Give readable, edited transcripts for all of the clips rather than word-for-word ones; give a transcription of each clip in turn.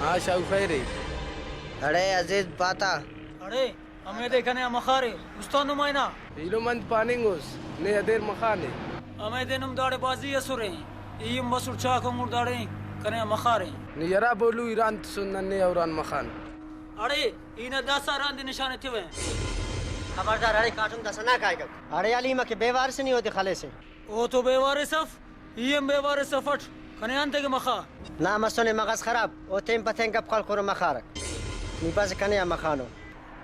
हाँ शाहू खैर है। अरे अजीज पाता अरे हमें देखने मखारे उस्तानु मायना इलो मंद पानिंगोस ने अदेर मखाने हमें देनुम दाड़े बाजी असुरे ईम बसुर चाको मुर दाड़े कने मखारे ने यरा बोलू ईरान सुनन ने औरान मखान। अरे इन दासा रांद निशाने थिवे खबरदार अरे कार्टून दसा ना खाएगा। अरे अली मा के बेवार से नहीं होते खाले से ओ तो बेवारे सफ ईम बेवारे सफट कने अंते के मखा ना मसोने मगज खराब ओ तेम पतें कब कल करो मखार नी पास कने मखानो।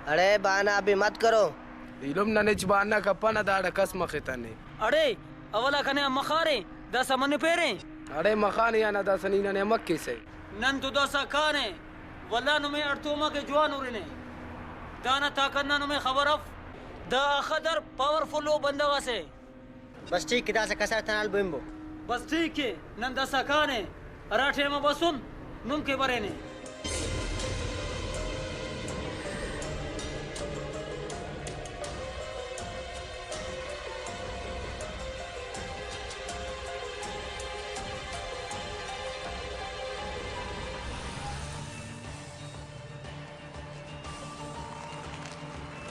अरे बाना अभी मत करो इलोम नने चबाना कपना दाड़ा कस मखिताने। अरे अवला कने मखारे दासा मन पेरे अरे मखान या ना दासनी ने मक्के से नन तो दासा खाने वल्ला नुमे अर्थोमा के जवान उरने दाना ताकन्ना नुमे खबर अफ दा खदर पावरफुल ओ बंदा से बस ठीक किदा से कसर तनाल बिम्बो बस ठीक है नन दासा खाने अराठे में बसुन नुम के बरे ने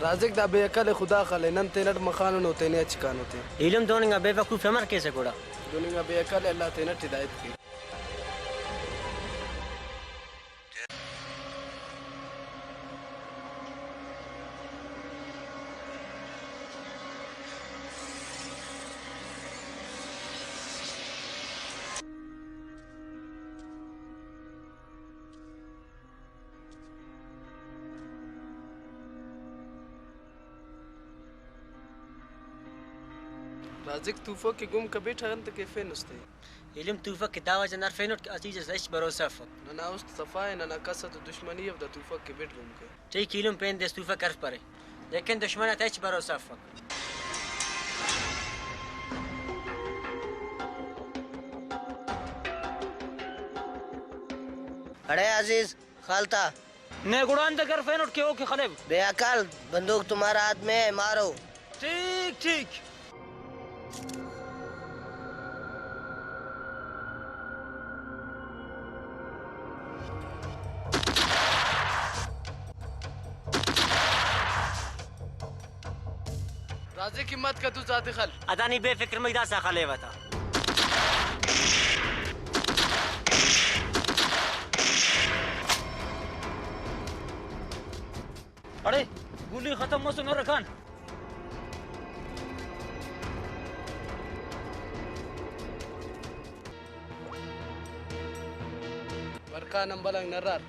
राजिक दा बेअकल खुदा खले नन तेनट मखान होते ने अचकान होते इलम दोनगा बेवकूफ हमर कैसे कोड़ा दुनिया बेअकल अल्लाह तेनट हिदायत की। राजिक तूफो के गुम कभी ठहरन तक कैफे नुस्ते इलम तूफा के दावा जनर फेनोट के अजीज से भरोसा फक ना उस सफाए ना कसद दुश्मनी अब तूफा के बेट गुम के ठीक इलम पेन दे तूफा कर परे लेकिन दुश्मन तेज भरोसा फक। अरे अजीज खालता ने गुड़ान तक कर फेन उठ के हो के खलेब बेअकल बंदूक तुम्हारा हाथ में है मारो। ठीक ठीक राजिक की मत का तू जाते खल अदानी बेफिक्र मैदा सा खले बता अरे गोली खत्म मसो न रखान बरका नंबर नरार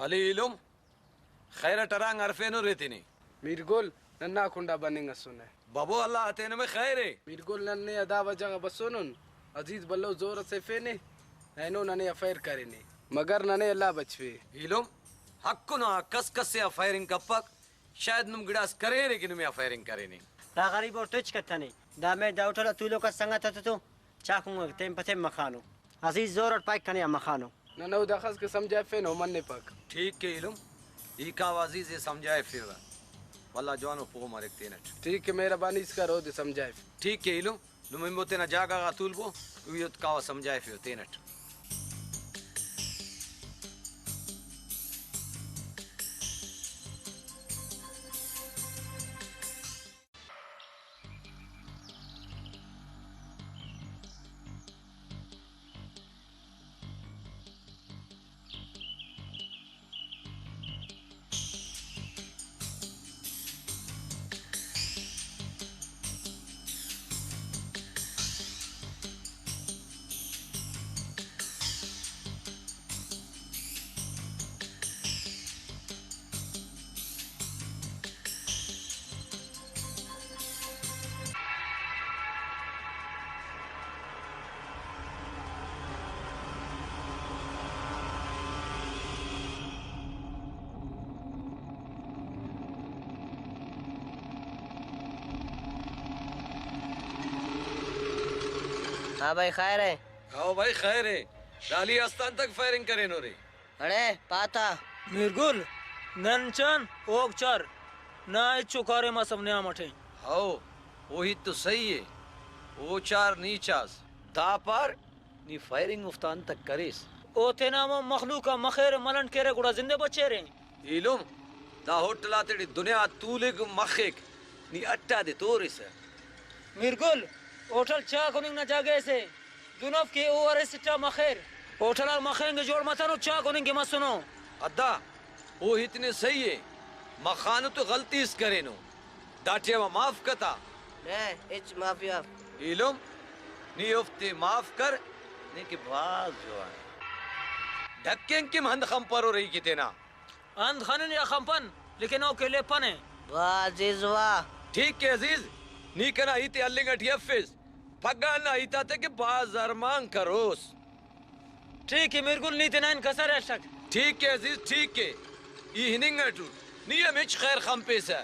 अली इलुम खैर टरांग अरफेनो रेतिनी मीरगुल नन्ना कुंडा बनेगा सुने बाबू अल्लाह अतेन में खैर है मीरगुल नन्ने अदा वजह बसोनुन अजीज बल्लो जोर से फेने ऐनो नने अफेयर करेने मगर नने अल्लाह बचवे इलुम हक्कु ना कस कस से अफायरिंग कपक शायद नुम गिडास करे रे कि नुम अफायरिंग करे नहीं ता गरीब और तुझ कथने दामे दाउटला तू लोग का संगत तो चाकूंगा तेम पते मखानो अजीज जोर और पाइक कने मखानो ननो दखस के समझाए फेनो मन ने पक ठीक के इलुम ई का वाजी से समझाए फिर वल्ला जवानो पो मारे तेनट ठीक है मेहरबानी इसका रो दे समझाए ठीक के इलुम नुम मोते ना जागा गातुल बो युत का समझाए फिर तेनट हाँ भाई खैर है। आओ भाई खैर है डाली आस्थान तक फायरिंग करे नो रे अरे पाता मिरगुल ननचन ओगचर ना चुकारे मा सबने आमठे आओ वही तो सही है वो चार नीचास दा पर नी फायरिंग उफ्तान तक करेस ओ तेनामो मखलूका मखेर मलन केरे गुड़ा जिंदे बच्चे रे इलुम दा होटला तेरी दुनिया तूलिग मखिक नी अट्टा दे तोरिस मिर्गुल होटल चा कोनिंग ना जागे से दुनफ के ओआरएस चा मखेर होटल al मखेंगे जोड़ मतनो चा कोनिंग के मत सुनो अद्दा वो इतने सही है मखानो तो गलती इस करे नो दाटे वा माफ कता Ne, hiç mafya. इलुम नी उफ्ते माफ कर ने के बाज जवान ढक्कें के मंद खम पर हो रही किते ना अंध खानन या खंपन लेकिन ओ केले पने Vah Cizva. ठीक है अजीज नी कना इते अल्लिंग अठियफिस पगा ना इता ते के बाज अरमान करोस ठीक है मिर्गुल नीति नाइन कसर है शक ठीक है अजीज ठीक है ये हिनिंग अटू नी मिच खैर खम पेसा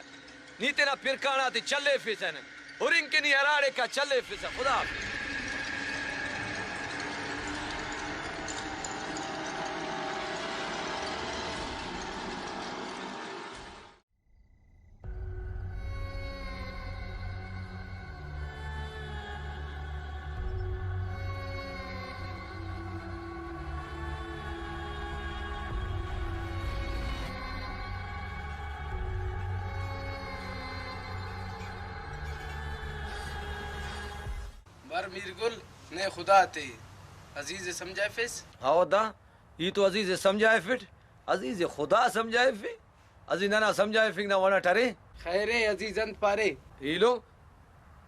नी तेना पिरकाना ते चले फिसन और इनके नी हराड़े का चले फिसन खुदा हाफिज। बर मीरगुल ने खुदा ते अजीज समझाए फिस आओ दा ये तो अजीज समझाए फिट अजीज खुदा समझाए फि अजीज ना समझाए फिक ना वना टरे खैरे अजीजंत पारे हीलो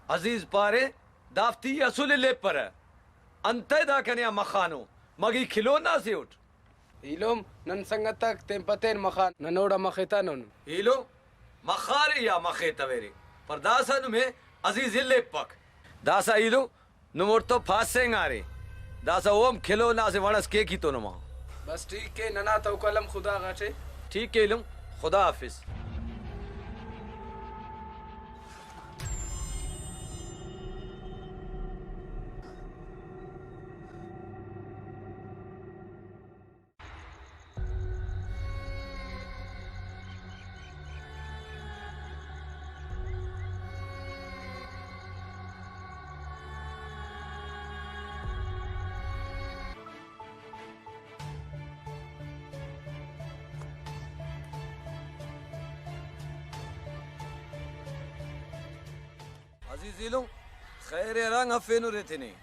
अजीज पारे दाफ्ती असुल ले पर अंते दा कन्या मखानो मगी खिलौना से उठ इलोम नन संगतक तेम पतेन मखान ननोड़ा मखेता नन हीलो मखारे या मखे तवेरे पर दासा में अजीज ले पक दासा हीलो नुमोर तो फासेंग आरे दासा ओम खिलौना से वणस के की तो नमा बस ठीक है नना तो कलम खुदा गाटे ठीक है इलम खुदा हाफिज अजीजिलो खैर रंग हफेनु रहते नहीं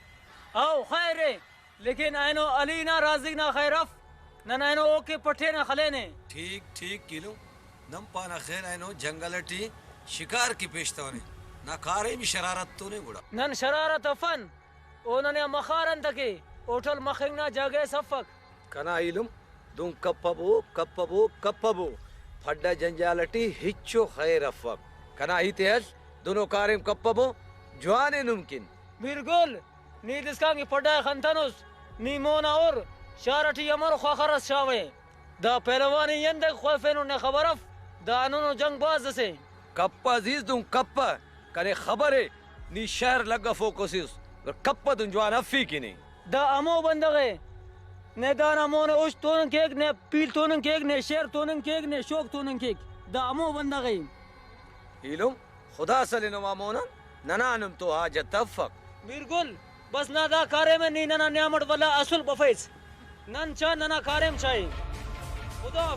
आओ खैर है लेकिन आइनो अली ना राजिक ना खैरफ ना नाइनो ओके पठे ना खले ने ठीक ठीक किलो नम पाना खैर आइनो जंगलटी शिकार की पेशता ने ना कारे भी शरारत तो ने गुड़ा नन शरारत अफन ओनने मखारन तके होटल मखेंग ना जागे सफक कना इलुम दुम कप्पबो फड्डा जंजालटी हिच्चो खैर अफक कना ही तेज दोनों कारेम कप्पबो जवाने मुमकिन बिल्कुल नी दिसकांगी पड़ा खंतनुस नी मोना और शारटी अमर खखरस शावे दा पहलवानी यंदक खफेनो ने खबरफ दा अनो जंग बाज से कप्पा अजीज दुम कप्पा कने खबर है नी शहर लगा फोकसिस और कप्पा दुम जवान अफी की नहीं दा अमो बंदगे ने दाना मोने उस तोन केक ने पील तोन केक ने शेर तोन केक ने शोक तोन केक दा अमो बंदगे इलुम खुदा सलिनो मामोना ननानम तो आज तफक बिल्कुल बस ना दा कारे में नी नना न्यामट वाला असुल बफेस नन चा नना कारेम चाहे खुदा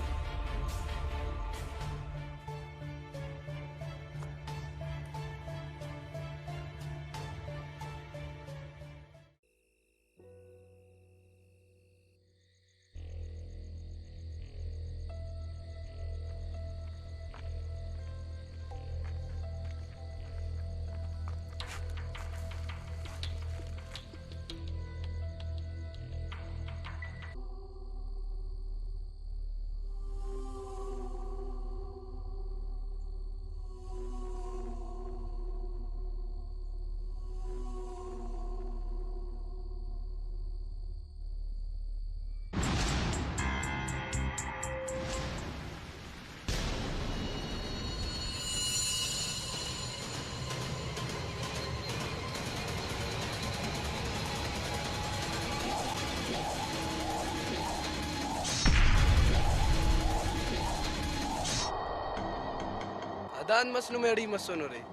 दान मसनु मेड़ी मसोनो रे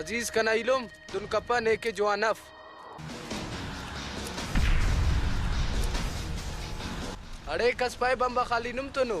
अजीज कना इलुम तुन कप्पा नेके जवानफ अड़े कसपाए बम्बा खाली नुम तो नो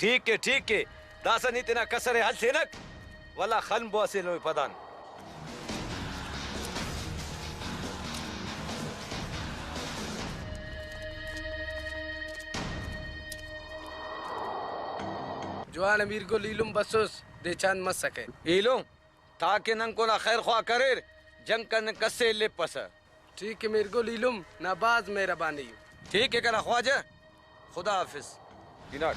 ठीक है दासा नी तना कसरे हल सेनक वला खन बोसे लो पदान जवान अमीर को लीलुम बसोस दे चांद मत सके इलो ताके नंग को ना खैर ख्वा करे जंग करने कसे ले पस ठीक है मेरे को लीलुम नाबाज मेहरबानी ठीक है कना ख्वाजा खुदा हाफिज गिनाट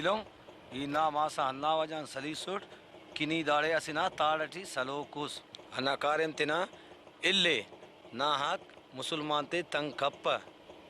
इलो इना मासा अन्ना वजन सलीसुट किनी दाड़े असिना ताड़टी सलोकुस अन्ना कारेम तिना इल्ले ना हक मुसलमान ते तंग कप्प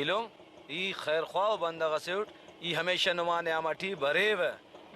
इलो ई खैर ख्वा बंदा गसेउट ई हमेशा नुमाने आमाटी बरेव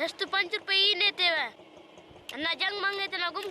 65 रुपए ही लेते हुए अन्ना जंग मांगे तो ना गुम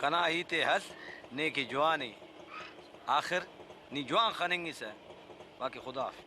कना ही ते हस ने की जवानी आखिर नी जवान खनेंगी से बाकी खुदा हाफिज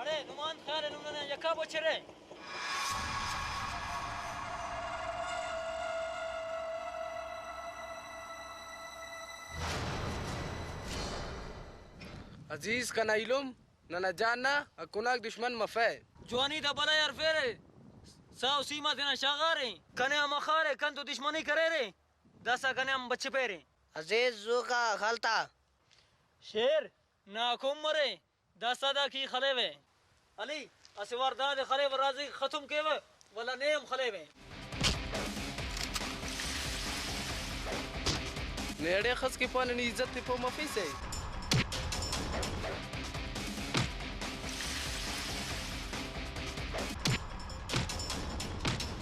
अरे नुमान खैर इन्होंने यका बचरे अजीज कना इलुम नना जानना अकुनाक दुश्मन मफे जवानी दा बला यार फेरे साव सीमा देना शागारे कने हम खारे कन तो दुश्मनी करे रे दसा कने हम बच्चे पेरे अजीज जू का खलता शेर ना कुम मरे दसा दा की खलेवे अली असवार दा दे खलेवे राजी खत्म केवे वला नेम खलेवे नेड़े खस के पान नी इज्जत ते पो मफी से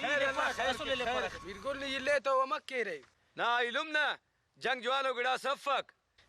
खैर, अल्लाह खैर सुन ले फरत बिल्कुल नहीं ले तो मक्के रे ना इलुमना जंग जवानो गड़ा सफक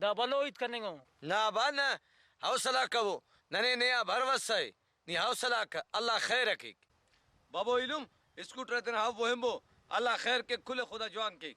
दा बलो इत करने गो ना बा ना हौसला कबो नने नया भरवसा है नी हौसला का अल्लाह खैर रखे बाबो इलुम स्कूटर तना हाव वहमो अल्लाह खैर के खुले खुदा जवान के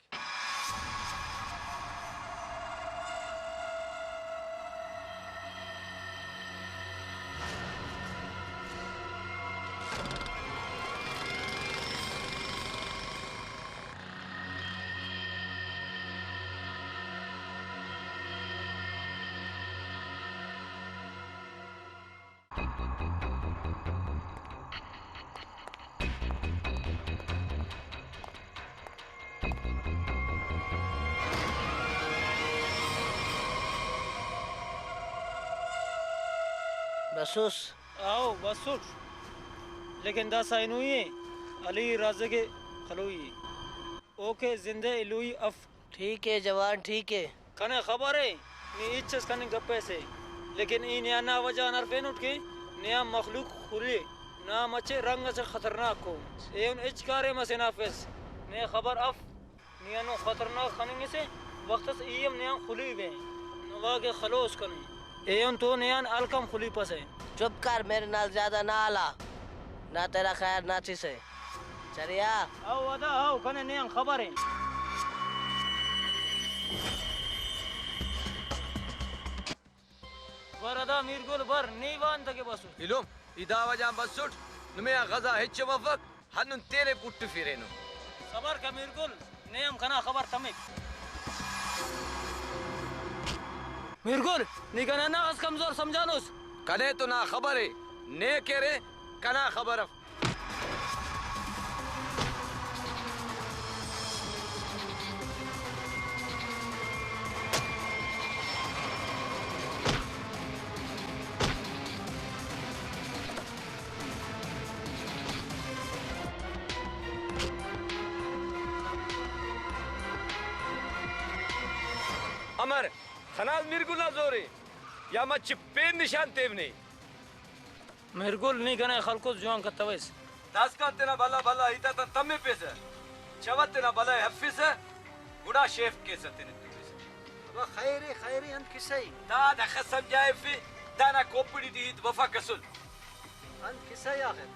बसूस आओ बस उठ लेकिन दा साइनुई अली राजे के खलोई ओके जिंदे इलुई अफ ठीक है जवान ठीक है। कने खबर है नी इच्छस कने गप्पे से लेकिन ई नया ना वजह नर फेन उठ के नया मखलूक खुले ना मचे रंग से खतरनाक को एन इचकारे मसे नाफिस ने खबर अफ निया नो खतरनाक खनेंगे से वक्त से ईम नया खुली वे नवा के खलोस कने एन तो नया अलकम खुली पसे चुप कर, मेरे नाल ज्यादा ना आला, ना तेरा खैर ना से चलिया। आओ अदा आओ कने नया खबर है बरदा मीरगुल बर नीवान तके बसु इलुम इदा वजा बसुट नुमे गजा हिच वफक हनुन तेरे पुट्ट फिरेनु खबर का मीरगुल नेम कना खबर तमिक मीरगुल निकना ना अस कमजोर समझानोस कने तो ना खबर है ने केरे कना खबर अमर खनाल मिरगुला जोरे या मच पे निशान तेवने मीरगुल नी कने खलको जुआन कतवेस दास का तेना भला भला इता त तमे पेस चवत तेना भला हफिस गुडा शेफ के सतने अब खैरे खैरे अंत किसई दा द खसम जाए फी दाना कोपड़ी दी वफा कसुल अंत किसई आखिर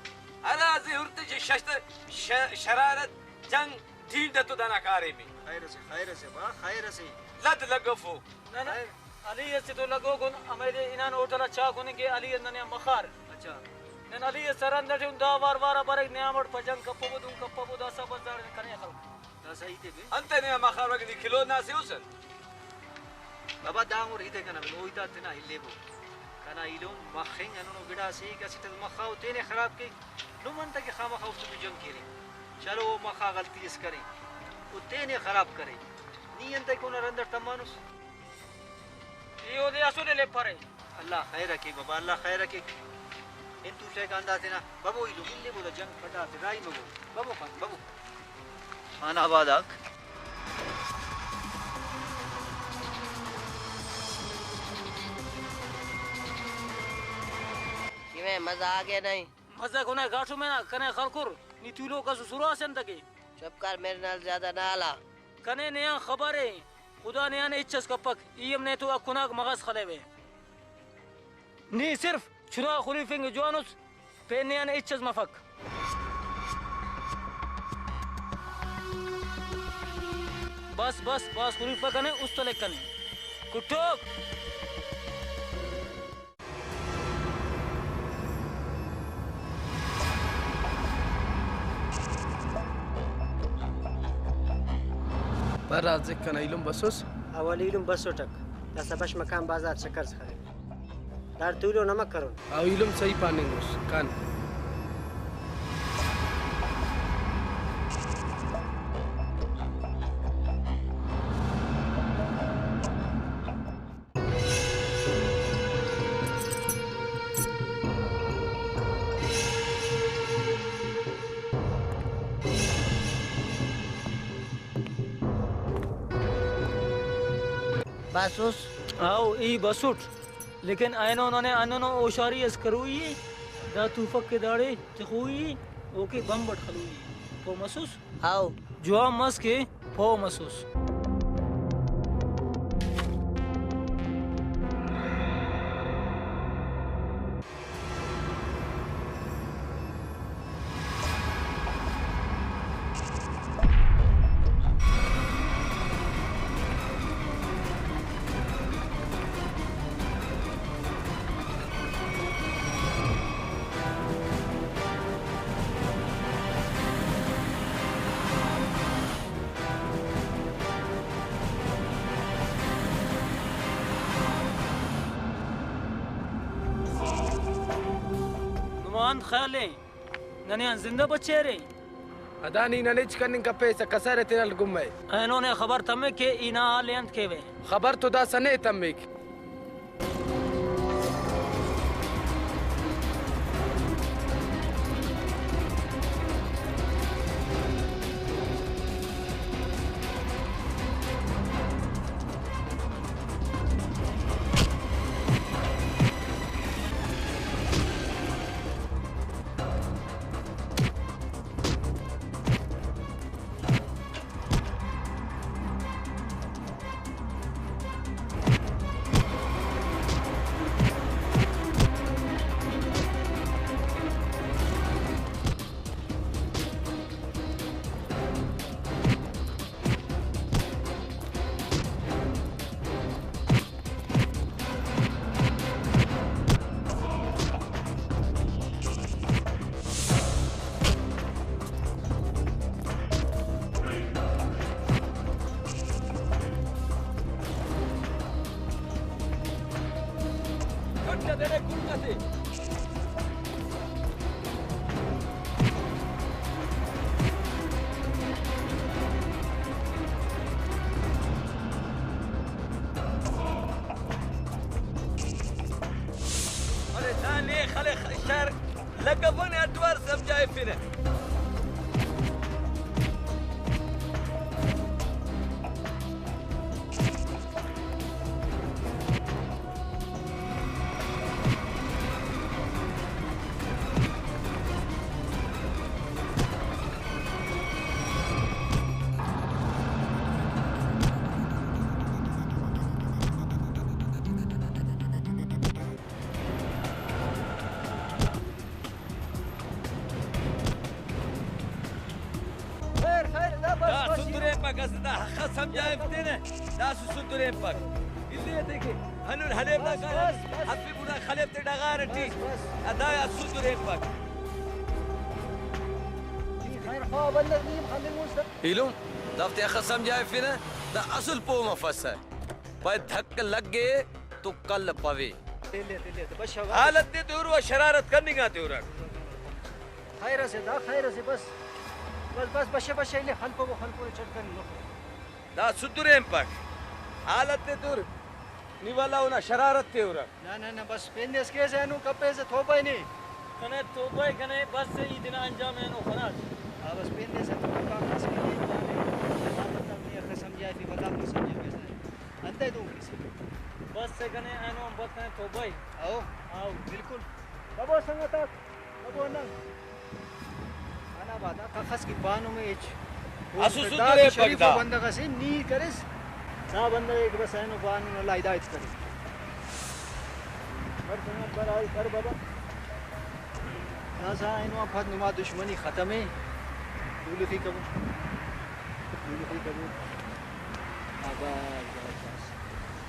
अला जी उरते शस्त शरारत जंग ठीक द तो दाना कारे में खैर से बा खैर से लद लगफो ना ना अली से तो लगो गुन अमेरे इनान होटल चा गुन के अली नने मखार अच्छा नन अली सरंदर दा वार वार बार न्यामट पजन कप्पो दा सब बाजार कने खल दा सही ते बे अंत ने मखार वगनी किलो ना से उसन बाबा दांगुर हिते कना बे ओइता तना इलेबो कना इलो मखें अनो गिडा से का सित मखाओ तेने खराब के नो मन तक खामा खाउ से जंग केरे चलो वो मखा गलती इस करे वो तेने खराब करे नी अंत को न अंदर तमानुस यो दे असुले ले परे अल्लाह खैर रखे बाबा अल्लाह खैर रखे इन तू से कांदा तेना बाबू इलो मिले बोला जंग फटा ते राई मगो बाबू खान बाबू खाना आबादक किਵੇਂ मजा आ गया नहीं? मजा कोने गाठू में ना कने खलकुर नी तुलो का सुरा सेन तके चुप कर, मेरे नाल ज्यादा ना आला। कने नया खबर है खुदा ने आने इच्छस कपक ईम ने तो अकुनाक मगस खलेवे नी सिर्फ चुरा खुलीफिंग जवानुस पे ने आने इच्छस मफक बस बस बस खुलीफा कने उस तले कने कुटोक पर आज कना इलुम बसोस अवलीलुम बसोटक दसा बश मकान बाजार चक्कर खरे दार तुलो नमक करो आ इलुम सही पानेंगोस कान बसूस आओ ई बसुट लेकिन आयनो उन्होंने आनो ओशारी अस करूई दा तूफक के दाड़े तखुई ओके बम बट खलुई फो मसूस आओ जो मस के फो मसूस बंद ख्याले नने जिंदा बच्चे रे अदानी नने चिकन का पैसा कसर तेल गुम है इन्होंने खबर तमे के इना आलियंत के वे खबर तो दा सने तमिक अरे नाले खले शहर लगबन अटवार समझाए फिर Da sundure pak asda hakka samjhaye fitene da sundure pak illiye dekhe hanun haleb da kar hafi buna khaleb te dagar ti ada ya sundure pak ilum dafte hakka samjhaye fitene da asl po mafasa par dhak lag gaye to kal pave हालत दे दूर व शरारत करनी का दूर खैर से बस बस बस बशे बशे ले हल्को चढ़ कर लो दा सुदुरेम pak हालत दे दूर निवाला उना शरारत ते उरा ना बस पेंदेस के से नु कपे से थोपाई नहीं कने तोबे कने बस से ई दिन अंजाम है नो खनाज हां बस पेंदेस तो का खास के लिए मतलब नहीं अगर समझाई थी वल्लाह को समझ कैसे अंते दूं किसी बस से कने एनो बस कने तोबे आओ बिल्कुल कबो संगता कबो ना ana bada kakas ki banu में एच असु सुदुरे पगदा बंदा का से नी करेस सा बंदा एक बस है नो बानु न लाइदा इत करे कर संग पर आई कर बाबा ना सा इनो फत नुमा दुश्मनी खत्म है दुलखी कबू आबा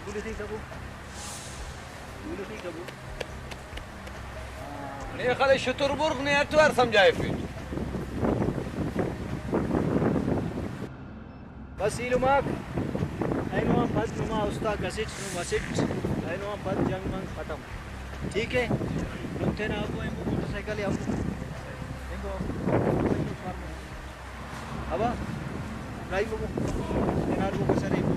दुलखी कबू ने खाली शतुरबुर्ग ने अटवार समझाए फिर बस इलुमाक आइनो फत नुमा उस्ता गसिट नु मसिट आइनो फत जंग मंग खत्म ठीक है नुते ना अब मोटरसाइकिल अब देखो अब ड्राइव को एनार को सरे को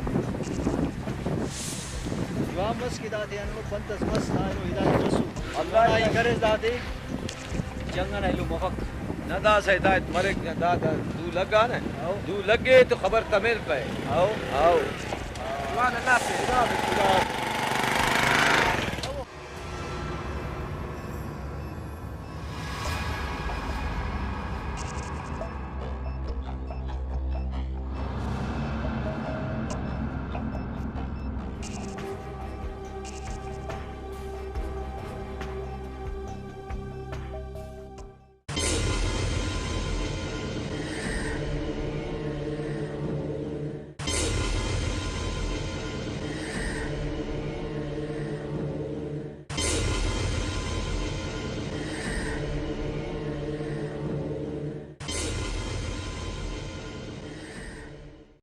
जवाब मस की दाते अनु पंतस मस आइनो हिदायत रसू अल्लाह ही करे दाते जंगन आइलो मोहक नदा से हिदायत मरे दादा दू लगा ना दू लगे तो खबर तमिल पे आओ वाला ना से